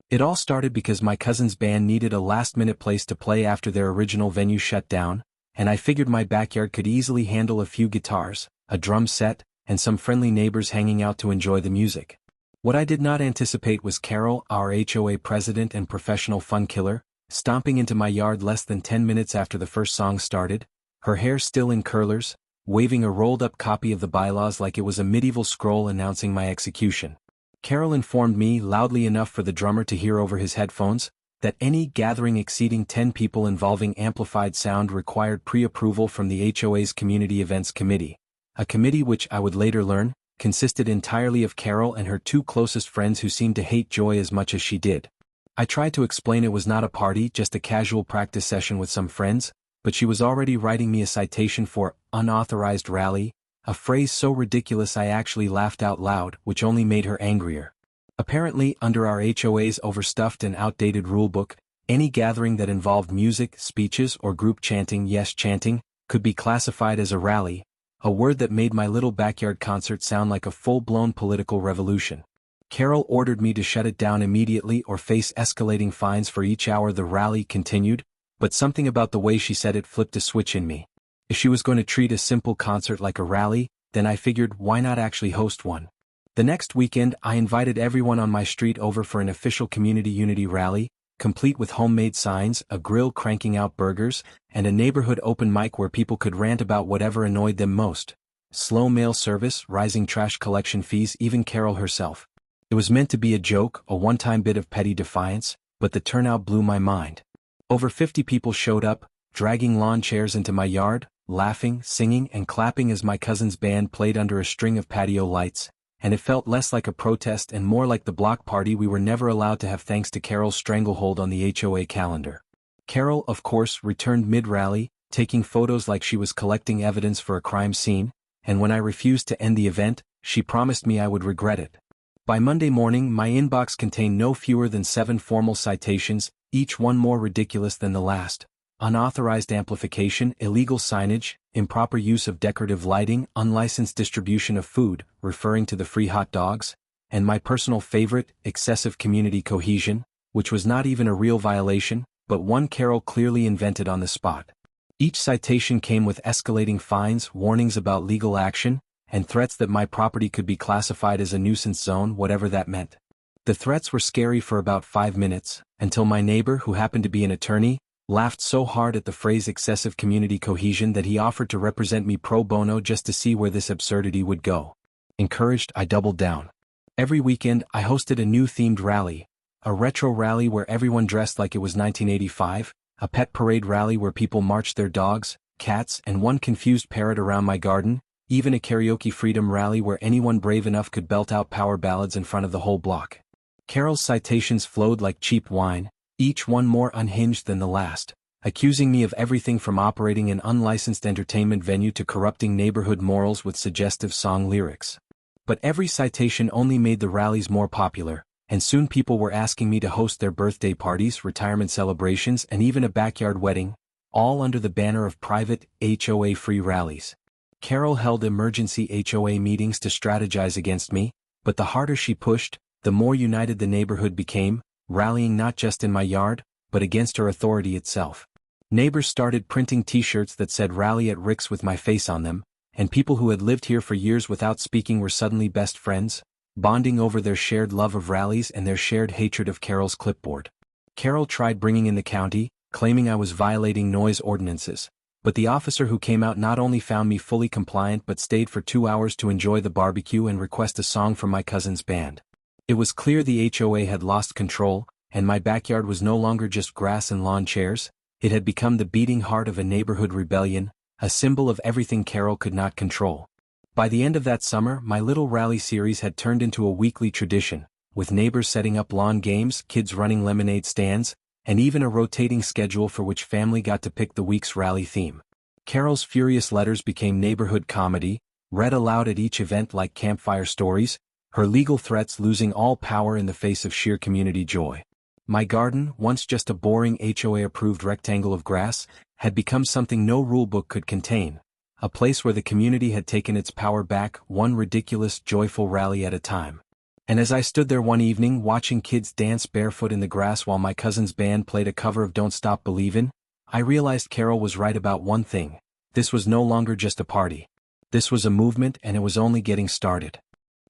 It all started because my cousin's band needed a last-minute place to play after their original venue shut down, and I figured my backyard could easily handle a few guitars, a drum set, and some friendly neighbors hanging out to enjoy the music. What I did not anticipate was Carol, our HOA president and professional fun killer, stomping into my yard less than 10 minutes after the first song started, her hair still in curlers, waving a rolled-up copy of the bylaws like it was a medieval scroll announcing my execution. Carol informed me, loudly enough for the drummer to hear over his headphones, that any gathering exceeding 10 people involving amplified sound required pre-approval from the HOA's Community Events Committee, a committee which I would later learn, consisted entirely of Carol and her two closest friends who seemed to hate joy as much as she did. I tried to explain it was not a party, just a casual practice session with some friends, but she was already writing me a citation for unauthorized rally, a phrase so ridiculous I actually laughed out loud, which only made her angrier. Apparently, under our HOA's overstuffed and outdated rulebook, any gathering that involved music, speeches, or group chanting, yes, chanting, could be classified as a rally, a word that made my little backyard concert sound like a full-blown political revolution. Carol ordered me to shut it down immediately or face escalating fines for each hour the rally continued, but something about the way she said it flipped a switch in me. If she was going to treat a simple concert like a rally, then I figured why not actually host one. The next weekend I invited everyone on my street over for an official community unity rally, complete with homemade signs, a grill cranking out burgers, and a neighborhood open mic where people could rant about whatever annoyed them most. Slow mail service, rising trash collection fees, even Carol herself. It was meant to be a joke, a one-time bit of petty defiance, but the turnout blew my mind. Over 50 people showed up, dragging lawn chairs into my yard, laughing, singing, and clapping as my cousin's band played under a string of patio lights, and it felt less like a protest and more like the block party we were never allowed to have thanks to Carol's stranglehold on the HOA calendar. Carol, of course, returned mid-rally, taking photos like she was collecting evidence for a crime scene, and when I refused to end the event, she promised me I would regret it. By Monday morning, my inbox contained no fewer than 7 formal citations, each one more ridiculous than the last. Unauthorized amplification, illegal signage, improper use of decorative lighting, unlicensed distribution of food, referring to the free hot dogs, and my personal favorite, excessive community cohesion, which was not even a real violation, but one Carol clearly invented on the spot. Each citation came with escalating fines, warnings about legal action, and threats that my property could be classified as a nuisance zone, whatever that meant. The threats were scary for about 5 minutes, until my neighbor, who happened to be an attorney, laughed so hard at the phrase excessive community cohesion that he offered to represent me pro bono just to see where this absurdity would go. Encouraged, I doubled down. Every weekend, I hosted a new themed rally, a retro rally where everyone dressed like it was 1985, a pet parade rally where people marched their dogs, cats, and one confused parrot around my garden, even a karaoke freedom rally where anyone brave enough could belt out power ballads in front of the whole block. Carol's citations flowed like cheap wine, each one more unhinged than the last, accusing me of everything from operating an unlicensed entertainment venue to corrupting neighborhood morals with suggestive song lyrics. But every citation only made the rallies more popular, and soon people were asking me to host their birthday parties, retirement celebrations, and even a backyard wedding, all under the banner of private, HOA-free rallies. Carol held emergency HOA meetings to strategize against me, but the harder she pushed, the more united the neighborhood became, rallying not just in my yard, but against her authority itself. Neighbors started printing t-shirts that said "Rally at Rick's" with my face on them, and people who had lived here for years without speaking were suddenly best friends, bonding over their shared love of rallies and their shared hatred of Carol's clipboard. Carol tried bringing in the county, claiming I was violating noise ordinances, but the officer who came out not only found me fully compliant but stayed for 2 hours to enjoy the barbecue and request a song from my cousin's band. It was clear the HOA had lost control, and my backyard was no longer just grass and lawn chairs, it had become the beating heart of a neighborhood rebellion, a symbol of everything Carol could not control. By the end of that summer, my little rally series had turned into a weekly tradition, with neighbors setting up lawn games, kids running lemonade stands, and even a rotating schedule for which family got to pick the week's rally theme. Carol's furious letters became neighborhood comedy, read aloud at each event like campfire stories, her legal threats losing all power in the face of sheer community joy. My garden, once just a boring HOA-approved rectangle of grass, had become something no rulebook could contain, a place where the community had taken its power back, one ridiculous, joyful rally at a time. And as I stood there one evening watching kids dance barefoot in the grass while my cousin's band played a cover of Don't Stop Believin', I realized Carol was right about one thing: this was no longer just a party. This was a movement, and it was only getting started.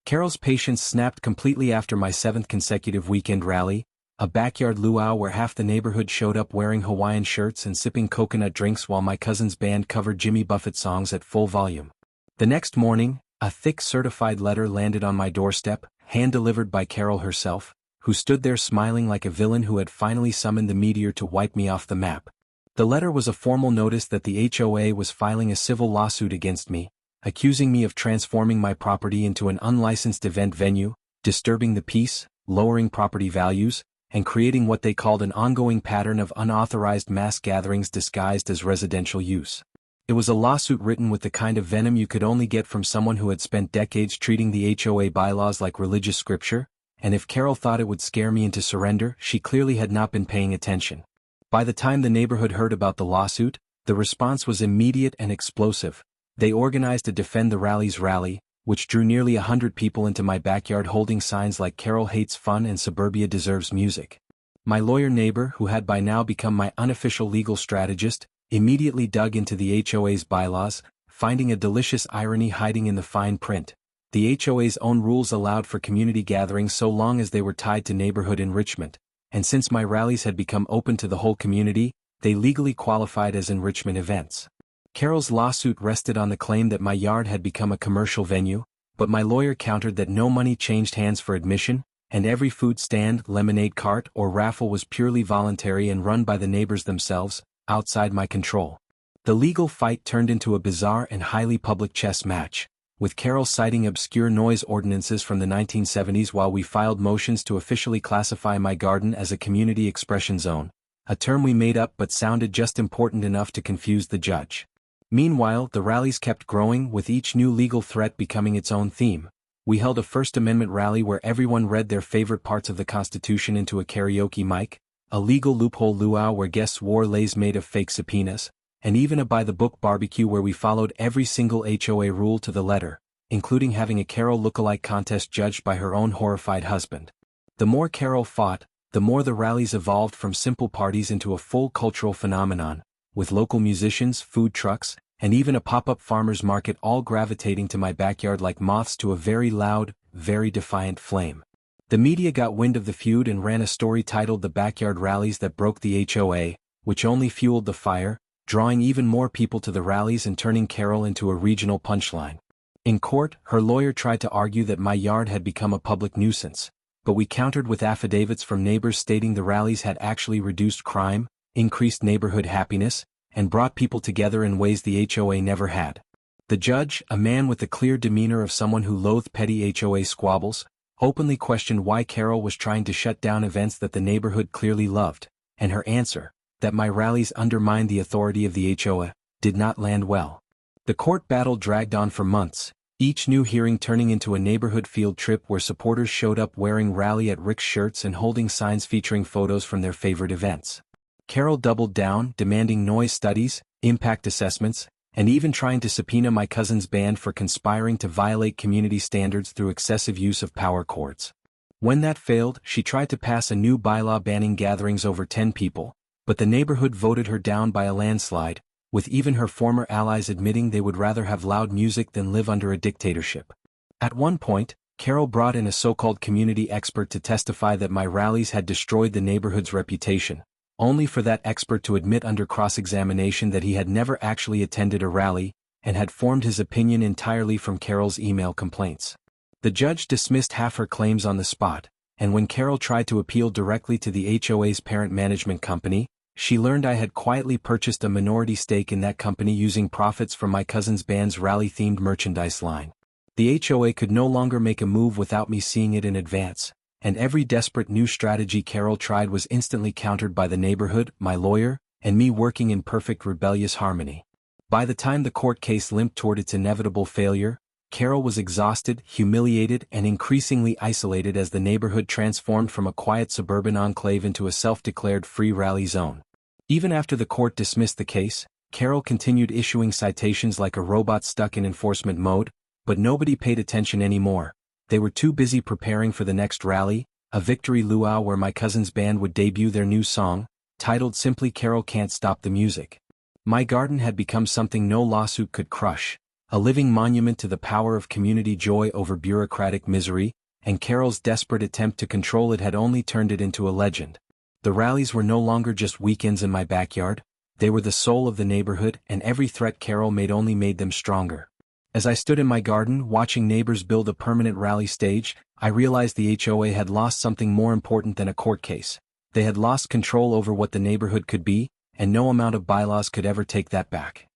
Carol's patience snapped completely after my 7th consecutive weekend rally, a backyard luau where half the neighborhood showed up wearing Hawaiian shirts and sipping coconut drinks while my cousin's band covered Jimmy Buffett songs at full volume. The next morning, a thick certified letter landed on my doorstep, hand-delivered by Carol herself, who stood there smiling like a villain who had finally summoned the meteor to wipe me off the map. The letter was a formal notice that the HOA was filing a civil lawsuit against me, accusing me of transforming my property into an unlicensed event venue, disturbing the peace, lowering property values, and creating what they called an ongoing pattern of unauthorized mass gatherings disguised as residential use. It was a lawsuit written with the kind of venom you could only get from someone who had spent decades treating the HOA bylaws like religious scripture, and if Carol thought it would scare me into surrender, she clearly had not been paying attention. By the time the neighborhood heard about the lawsuit, the response was immediate and explosive. They organized a Defend the Rallies rally, which drew nearly 100 people into my backyard holding signs like "Carol hates fun" and "Suburbia deserves music." My lawyer neighbor, who had by now become my unofficial legal strategist, immediately dug into the HOA's bylaws, finding a delicious irony hiding in the fine print. The HOA's own rules allowed for community gatherings so long as they were tied to neighborhood enrichment, and since my rallies had become open to the whole community, they legally qualified as enrichment events. Carol's lawsuit rested on the claim that my yard had become a commercial venue, but my lawyer countered that no money changed hands for admission, and every food stand, lemonade cart, or raffle was purely voluntary and run by the neighbors themselves, outside my control. The legal fight turned into a bizarre and highly public chess match, with Carol citing obscure noise ordinances from the 1970s while we filed motions to officially classify my garden as a community expression zone, a term we made up but sounded just important enough to confuse the judge. Meanwhile, the rallies kept growing, with each new legal threat becoming its own theme. We held a First Amendment rally where everyone read their favorite parts of the Constitution into a karaoke mic, a legal loophole luau where guests wore leis made of fake subpoenas, and even a by-the-book barbecue where we followed every single HOA rule to the letter, including having a Carol lookalike contest judged by her own horrified husband. The more Carol fought, the more the rallies evolved from simple parties into a full cultural phenomenon, with local musicians, food trucks, and even a pop-up farmer's market all gravitating to my backyard like moths to a very loud, very defiant flame. The media got wind of the feud and ran a story titled "The Backyard Rallies That Broke the HOA," which only fueled the fire, drawing even more people to the rallies and turning Carol into a regional punchline. In court, her lawyer tried to argue that my yard had become a public nuisance, but we countered with affidavits from neighbors stating the rallies had actually reduced crime, increased neighborhood happiness, and brought people together in ways the HOA never had. The judge, a man with the clear demeanor of someone who loathed petty HOA squabbles, openly questioned why Carol was trying to shut down events that the neighborhood clearly loved, and her answer, that my rallies undermined the authority of the HOA, did not land well. The court battle dragged on for months, each new hearing turning into a neighborhood field trip where supporters showed up wearing Rally at Rick's shirts and holding signs featuring photos from their favorite events. Carol doubled down, demanding noise studies, impact assessments, and even trying to subpoena my cousin's band for conspiring to violate community standards through excessive use of power cords. When that failed, she tried to pass a new bylaw banning gatherings over 10 people, but the neighborhood voted her down by a landslide, with even her former allies admitting they would rather have loud music than live under a dictatorship. At one point, Carol brought in a so-called community expert to testify that my rallies had destroyed the neighborhood's reputation, only for that expert to admit under cross-examination that he had never actually attended a rally, and had formed his opinion entirely from Carol's email complaints. The judge dismissed half her claims on the spot, and when Carol tried to appeal directly to the HOA's parent management company, she learned I had quietly purchased a minority stake in that company using profits from my cousin's band's rally-themed merchandise line. The HOA could no longer make a move without me seeing it in advance, and every desperate new strategy Carol tried was instantly countered by the neighborhood, my lawyer, and me working in perfect rebellious harmony. By the time the court case limped toward its inevitable failure, Carol was exhausted, humiliated, and increasingly isolated as the neighborhood transformed from a quiet suburban enclave into a self-declared free rally zone. Even after the court dismissed the case, Carol continued issuing citations like a robot stuck in enforcement mode, but nobody paid attention anymore, They were too busy preparing for the next rally, a victory luau where my cousin's band would debut their new song, titled simply "Carol Can't Stop the Music." My garden had become something no lawsuit could crush, a living monument to the power of community joy over bureaucratic misery, and Carol's desperate attempt to control it had only turned it into a legend. The rallies were no longer just weekends in my backyard, they were the soul of the neighborhood, and every threat Carol made only made them stronger. As I stood in my garden watching neighbors build a permanent rally stage, I realized the HOA had lost something more important than a court case. They had lost control over what the neighborhood could be, and no amount of bylaws could ever take that back.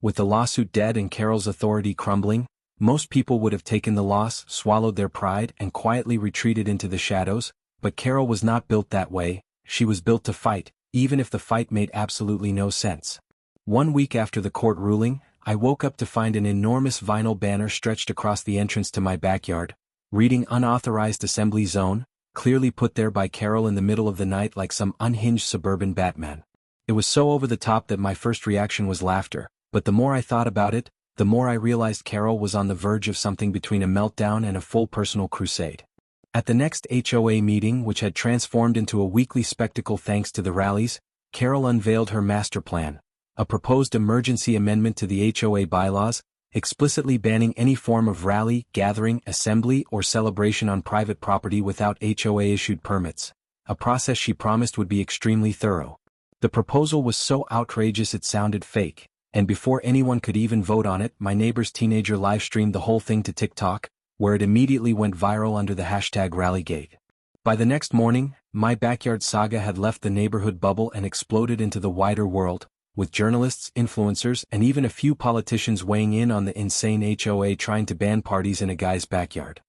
With the lawsuit dead and Carol's authority crumbling, most people would have taken the loss, swallowed their pride, and quietly retreated into the shadows, but Carol was not built that way. She was built to fight, even if the fight made absolutely no sense. 1 week after the court ruling, I woke up to find an enormous vinyl banner stretched across the entrance to my backyard, reading "Unauthorized Assembly Zone," clearly put there by Carol in the middle of the night like some unhinged suburban Batman. It was so over the top that my first reaction was laughter, but the more I thought about it, the more I realized Carol was on the verge of something between a meltdown and a full personal crusade. At the next HOA meeting, which had transformed into a weekly spectacle thanks to the rallies, Carol unveiled her master plan, a proposed emergency amendment to the HOA bylaws, explicitly banning any form of rally, gathering, assembly, or celebration on private property without HOA-issued permits, a process she promised would be extremely thorough. The proposal was so outrageous it sounded fake, and before anyone could even vote on it, my neighbor's teenager live-streamed the whole thing to TikTok, where it immediately went viral under the hashtag Rallygate. By the next morning, my backyard saga had left the neighborhood bubble and exploded into the wider world, with journalists, influencers, and even a few politicians weighing in on the insane HOA trying to ban parties in a guy's backyard.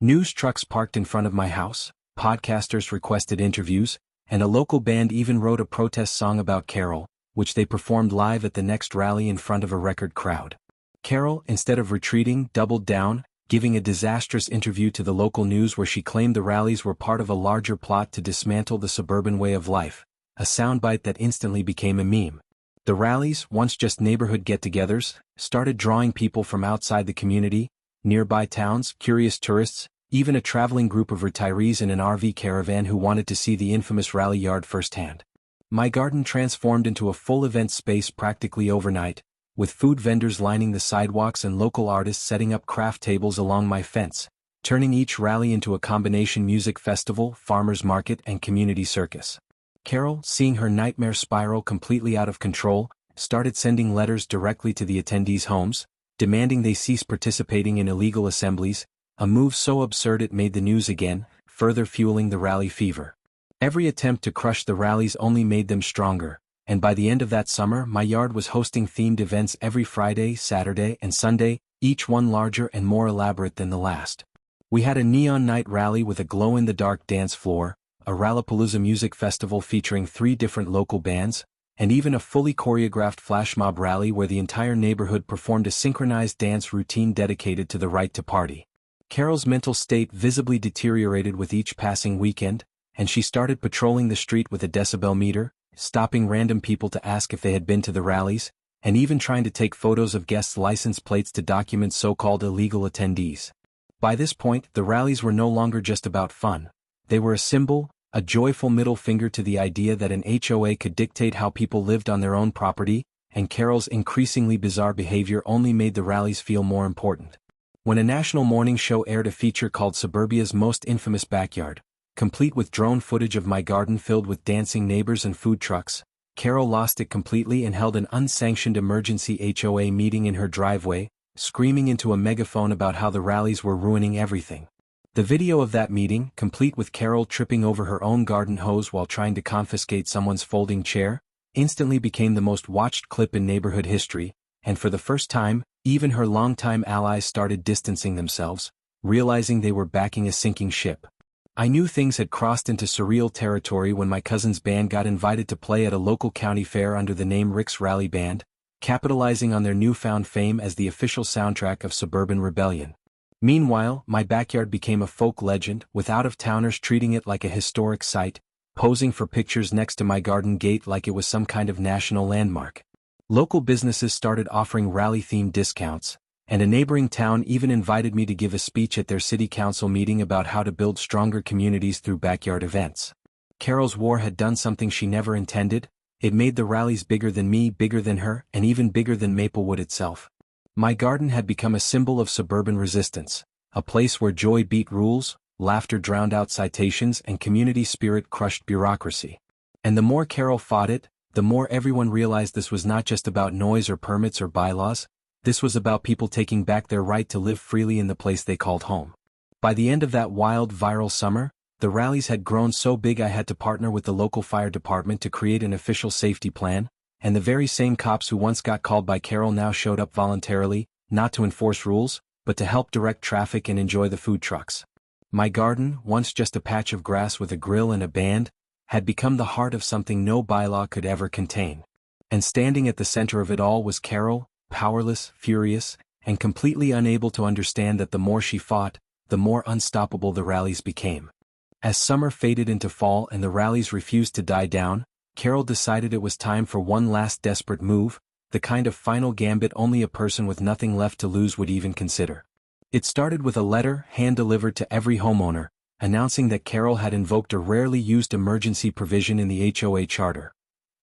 News trucks parked in front of my house, podcasters requested interviews, and a local band even wrote a protest song about Carol, which they performed live at the next rally in front of a record crowd. Carol, instead of retreating, doubled down, giving a disastrous interview to the local news where she claimed the rallies were part of a larger plot to dismantle the suburban way of life, a soundbite that instantly became a meme. The rallies, once just neighborhood get-togethers, started drawing people from outside the community, nearby towns, curious tourists, even a traveling group of retirees in an RV caravan who wanted to see the infamous rally yard firsthand. My garden transformed into a full event space practically overnight, with food vendors lining the sidewalks and local artists setting up craft tables along my fence, turning each rally into a combination music festival, farmers market, and community circus. Carol, seeing her nightmare spiral completely out of control, started sending letters directly to the attendees' homes, demanding they cease participating in illegal assemblies, a move so absurd it made the news again, further fueling the rally fever. Every attempt to crush the rallies only made them stronger, and by the end of that summer my yard was hosting themed events every Friday, Saturday, and Sunday, each one larger and more elaborate than the last. We had a neon night rally with a glow-in-the-dark dance floor, a Rallapalooza music festival featuring 3 different local bands, and even a fully choreographed flash mob rally where the entire neighborhood performed a synchronized dance routine dedicated to the right to party. Carol's mental state visibly deteriorated with each passing weekend, and she started patrolling the street with a decibel meter, stopping random people to ask if they had been to the rallies, and even trying to take photos of guests' license plates to document so-called illegal attendees. By this point, the rallies were no longer just about fun. They were a symbol, a joyful middle finger to the idea that an HOA could dictate how people lived on their own property, and Carol's increasingly bizarre behavior only made the rallies feel more important. When a national morning show aired a feature called Suburbia's Most Infamous Backyard, complete with drone footage of my garden filled with dancing neighbors and food trucks, Carol lost it completely and held an unsanctioned emergency HOA meeting in her driveway, screaming into a megaphone about how the rallies were ruining everything. The video of that meeting, complete with Carol tripping over her own garden hose while trying to confiscate someone's folding chair, instantly became the most watched clip in neighborhood history, and for the first time, even her longtime allies started distancing themselves, realizing they were backing a sinking ship. I knew things had crossed into surreal territory when my cousin's band got invited to play at a local county fair under the name Rick's Rally Band, capitalizing on their newfound fame as the official soundtrack of suburban rebellion. Meanwhile, my backyard became a folk legend, with out-of-towners treating it like a historic site, posing for pictures next to my garden gate like it was some kind of national landmark. Local businesses started offering rally-themed discounts, and a neighboring town even invited me to give a speech at their city council meeting about how to build stronger communities through backyard events. Carol's war had done something she never intended. It made the rallies bigger than me, bigger than her, and even bigger than Maplewood itself. My garden had become a symbol of suburban resistance, a place where joy beat rules, laughter drowned out citations, and community spirit crushed bureaucracy. And the more Carol fought it, the more everyone realized this was not just about noise or permits or bylaws. This was about people taking back their right to live freely in the place they called home. By the end of that wild viral summer, the rallies had grown so big I had to partner with the local fire department to create an official safety plan, and the very same cops who once got called by Carol now showed up voluntarily, not to enforce rules, but to help direct traffic and enjoy the food trucks. My garden, once just a patch of grass with a grill and a band, had become the heart of something no bylaw could ever contain. And standing at the center of it all was Carol, powerless, furious, and completely unable to understand that the more she fought, the more unstoppable the rallies became. As summer faded into fall and the rallies refused to die down, Carol decided it was time for one last desperate move, the kind of final gambit only a person with nothing left to lose would even consider. It started with a letter hand-delivered to every homeowner, announcing that Carol had invoked a rarely used emergency provision in the HOA charter,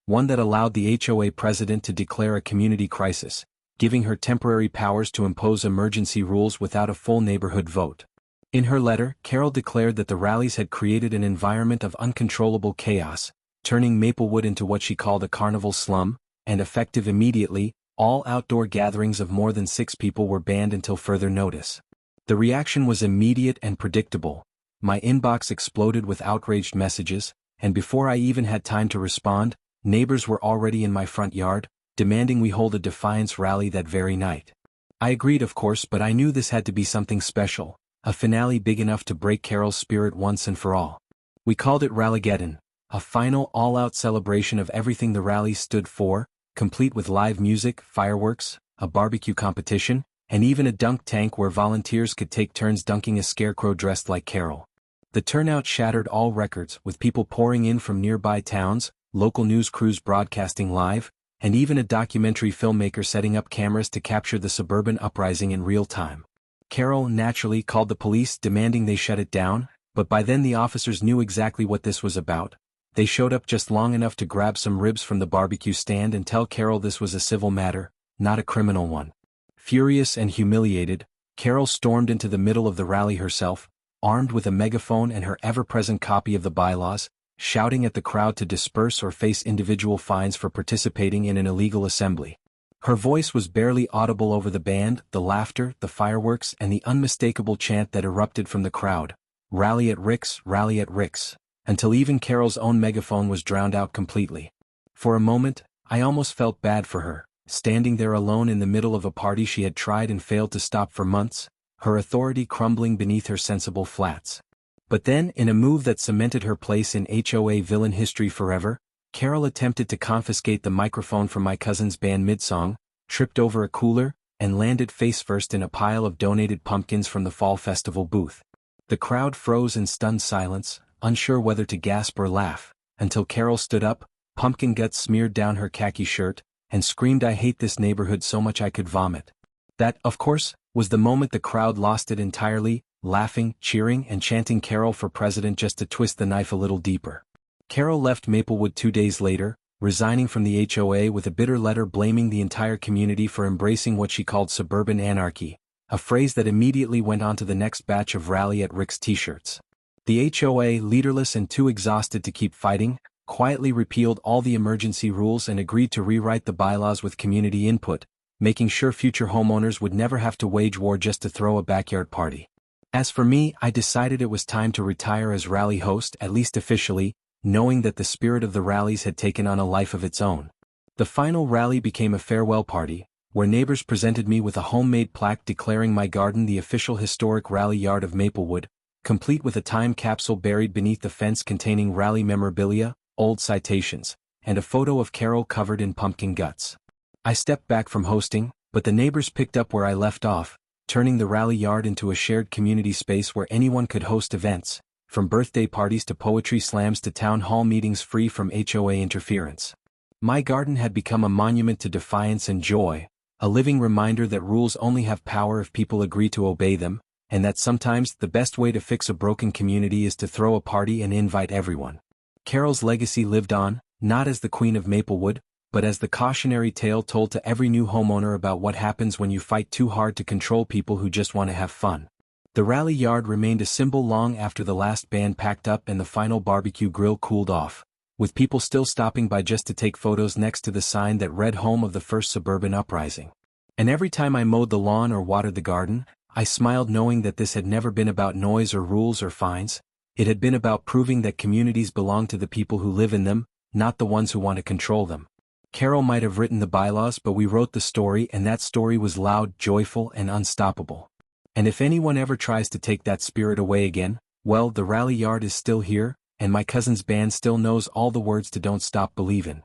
one that allowed the HOA president to declare a community crisis, giving her temporary powers to impose emergency rules without a full neighborhood vote. In her letter, Carol declared that the rallies had created an environment of uncontrollable chaos, turning Maplewood into what she called a carnival slum, and effective immediately, all outdoor gatherings of more than 6 people were banned until further notice. The reaction was immediate and predictable. My inbox exploded with outraged messages, and before I even had time to respond, neighbors were already in my front yard, demanding we hold a defiance rally that very night. I agreed, of course, but I knew this had to be something special, a finale big enough to break Carol's spirit once and for all. We called it Rallygeddon, a final all-out celebration of everything the rallies stood for, complete with live music, fireworks, a barbecue competition, and even a dunk tank where volunteers could take turns dunking a scarecrow dressed like Carol. The turnout shattered all records, with people pouring in from nearby towns, local news crews broadcasting live, and even a documentary filmmaker setting up cameras to capture the suburban uprising in real time. Carol naturally called the police demanding they shut it down, but by then the officers knew exactly what this was about. They showed up just long enough to grab some ribs from the barbecue stand and tell Carol this was a civil matter, not a criminal one. Furious and humiliated, Carol stormed into the middle of the rally herself, armed with a megaphone and her ever-present copy of the bylaws, shouting at the crowd to disperse or face individual fines for participating in an illegal assembly. Her voice was barely audible over the band, the laughter, the fireworks, and the unmistakable chant that erupted from the crowd, "Rally at Rick's, rally at Rick's," until even Carol's own megaphone was drowned out completely. For a moment, I almost felt bad for her, standing there alone in the middle of a party she had tried and failed to stop for months, her authority crumbling beneath her sensible flats. But then, in a move that cemented her place in HOA villain history forever, Carol attempted to confiscate the microphone from my cousin's band mid-song, tripped over a cooler, and landed face-first in a pile of donated pumpkins from the fall festival booth. The crowd froze in stunned silence, unsure whether to gasp or laugh, until Carol stood up, pumpkin guts smeared down her khaki shirt, and screamed, "I hate this neighborhood so much I could vomit." That, of course, was the moment the crowd lost it entirely, laughing, cheering, and chanting Carol for president just to twist the knife a little deeper. Carol left Maplewood 2 days later, resigning from the HOA with a bitter letter blaming the entire community for embracing what she called suburban anarchy, a phrase that immediately went on to the next batch of Rally at Rick's t-shirts. The HOA, leaderless and too exhausted to keep fighting, quietly repealed all the emergency rules and agreed to rewrite the bylaws with community input, making sure future homeowners would never have to wage war just to throw a backyard party. As for me, I decided it was time to retire as rally host, at least officially, knowing that the spirit of the rallies had taken on a life of its own. The final rally became a farewell party, where neighbors presented me with a homemade plaque declaring my garden the official historic rally yard of Maplewood, complete with a time capsule buried beneath the fence containing rally memorabilia, old citations, and a photo of Carol covered in pumpkin guts. I stepped back from hosting, but the neighbors picked up where I left off, turning the rally yard into a shared community space where anyone could host events, from birthday parties to poetry slams to town hall meetings free from HOA interference. My garden had become a monument to defiance and joy, A living reminder that rules only have power if people agree to obey them, and that sometimes the best way to fix a broken community is to throw a party and invite everyone. Carol's legacy lived on, not as the Queen of Maplewood, but as the cautionary tale told to every new homeowner about what happens when you fight too hard to control people who just want to have fun. The rally yard remained a symbol long after the last band packed up and the final barbecue grill cooled off, with people still stopping by just to take photos next to the sign that read home of the first suburban uprising. And every time I mowed the lawn or watered the garden, I smiled knowing that this had never been about noise or rules or fines. It had been about proving that communities belong to the people who live in them, not the ones who want to control them. Carol might have written the bylaws, but we wrote the story, and that story was loud, joyful, and unstoppable. And if anyone ever tries to take that spirit away again, well, the rally yard is still here, and my cousin's band still knows all the words to Don't Stop Believin'.